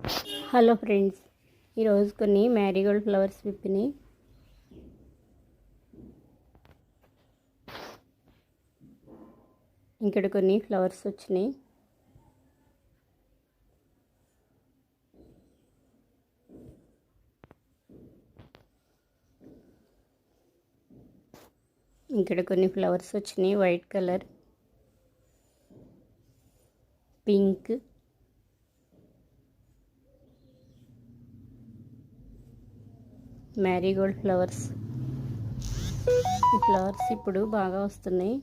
Hello friends, ఈరోజు కొన్ని Marie Gold flowers విప్పినాయి. ఇక్కడ కొన్ని ఫ్లవర్స్ వచ్చినాయి. ఇక్కడ కొన్ని ఫ్లవర్స్ వచ్చినాయి. White colour, pink, Marie Gold flowers. ఈ ఫ్లవర్స్ ఇప్పుడు బాగా వస్తున్నాయి.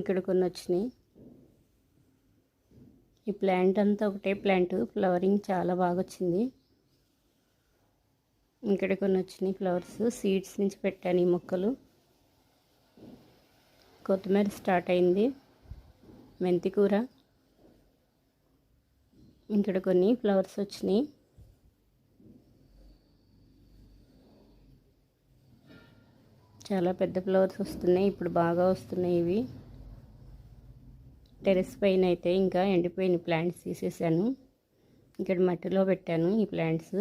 ఇక్కడ కొన్ని వచ్చినాయి. ఈ ప్లాంట్ అంతా ఒకటే ప్లాంట్, ఫ్లవరింగ్ చాలా బాగా వచ్చింది. ఇక్కడ కొన్ని వచ్చినాయి ఫ్లవర్స్. సీడ్స్ నుంచి పెట్టాను ఈ మొక్కలు. కొత్తిమీర స్టార్ట్ అయింది, మెంతికూర. ఇక్కడ కొన్ని ఫ్లవర్స్ వచ్చినాయి. చాలా పెద్ద ఫ్లవర్స్ వస్తున్నాయి, ఇప్పుడు బాగా వస్తున్నాయి ఇవి. టెరెస్ పైన అయితే ఇంకా ఎండిపోయిన ప్లాంట్స్ తీసేసాను. ఇక్కడ మట్టిలో పెట్టాను ఈ ప్లాంట్స్.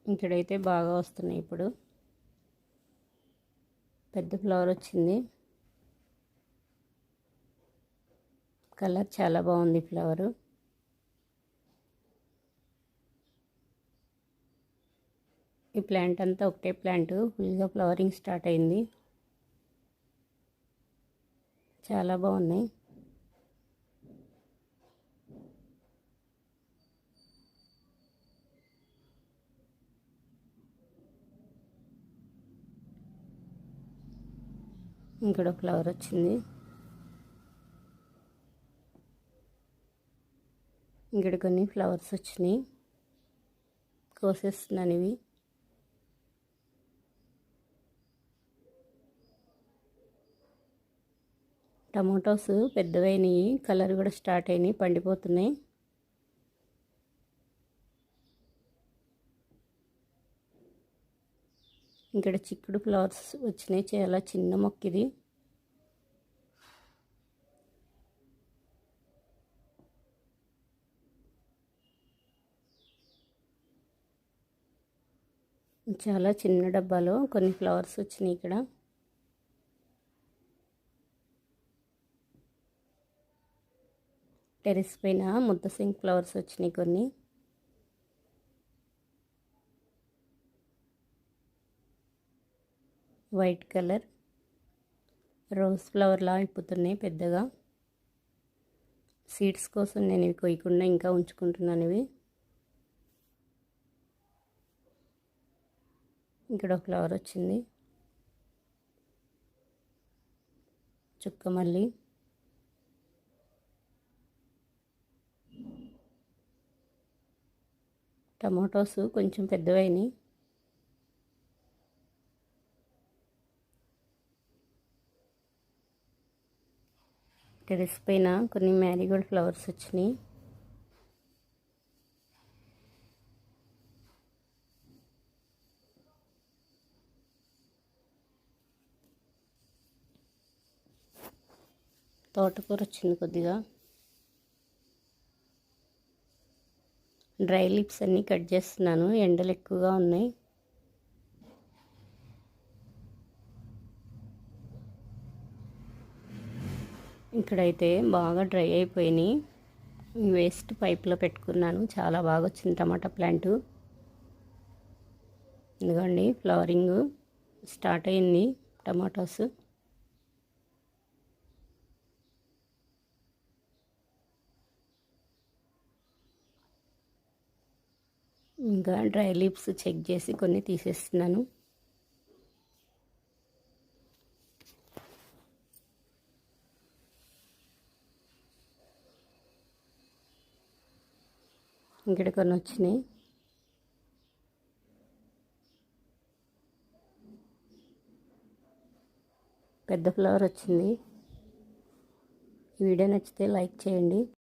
ఇక్కడైతే బాగా వస్తున్నాయి. ఇప్పుడు పెద్ద ఫ్లవర్ వచ్చింది. కలర్ చాలా బాగుంది ఫ్లవరు. ఈ ప్లాంట్ అంతా ఒకటే ప్లాంట్, ఫుల్గా ఫ్లవరింగ్ స్టార్ట్ అయింది. చాలా బాగున్నాయి. ఇక్కడ ఫ్లవర్ వచ్చింది. ఇక్కడ కొన్ని ఫ్లవర్స్ వచ్చినాయి, కోసేస్తున్నాను ఇవి. టమాటోస్ పెద్దవైనవి, కలర్ కూడా స్టార్ట్ అయినాయి, పండిపోతున్నాయి. ఇక్కడ చిక్కుడు ఫ్లవర్స్ వచ్చినాయి, చాలా చిన్న మొక్క ఇది. చాలా చిన్న డబ్బాలో కొన్ని ఫ్లవర్స్ వచ్చినాయి. ఇక్కడ టెరెస్ పైన ముద్దసింక్ ఫ్లవర్స్ వచ్చినాయి కొన్ని. వైట్ కలర్ రోజ్ ఫ్లవర్లా అయిపోతున్నాయి పెద్దగా. సీడ్స్ కోసం నేను ఇవి కొయ్యకుండా ఇంకా ఉంచుకుంటున్నాను ఇవి. ఇక్కడ ఒక ఫ్లవర్ వచ్చింది, చుక్క మల్లి. టమాటోస్ కొంచెం పెద్దవైనాయి. టెరెస్ పైన కొన్ని మ్యారీగోల్డ్ ఫ్లవర్స్ వచ్చినాయి. తోటకూర వచ్చింది కొద్దిగా. డ్రై లీవ్స్ అన్నీ కట్ చేస్తున్నాను, ఎండలు ఎక్కువగా ఉన్నాయి. ఇక్కడైతే బాగా డ్రై అయిపోయినాయి. వేస్ట్ పైప్లో పెట్టుకున్నాను, చాలా బాగా వచ్చింది టమాటా ప్లాంటు. ఎందుకండి ఫ్లవరింగ్ స్టార్ట్ అయింది టమాటోస్. ఇంకా డ్రై లీవ్స్ చెక్ చేసి కొన్ని తీసేస్తున్నాను. ఇక్కడ కొన్ని వచ్చినాయి. పెద్ద ఫ్లవర్ వచ్చింది. ఈ వీడియో నచ్చితే లైక్ చేయండి.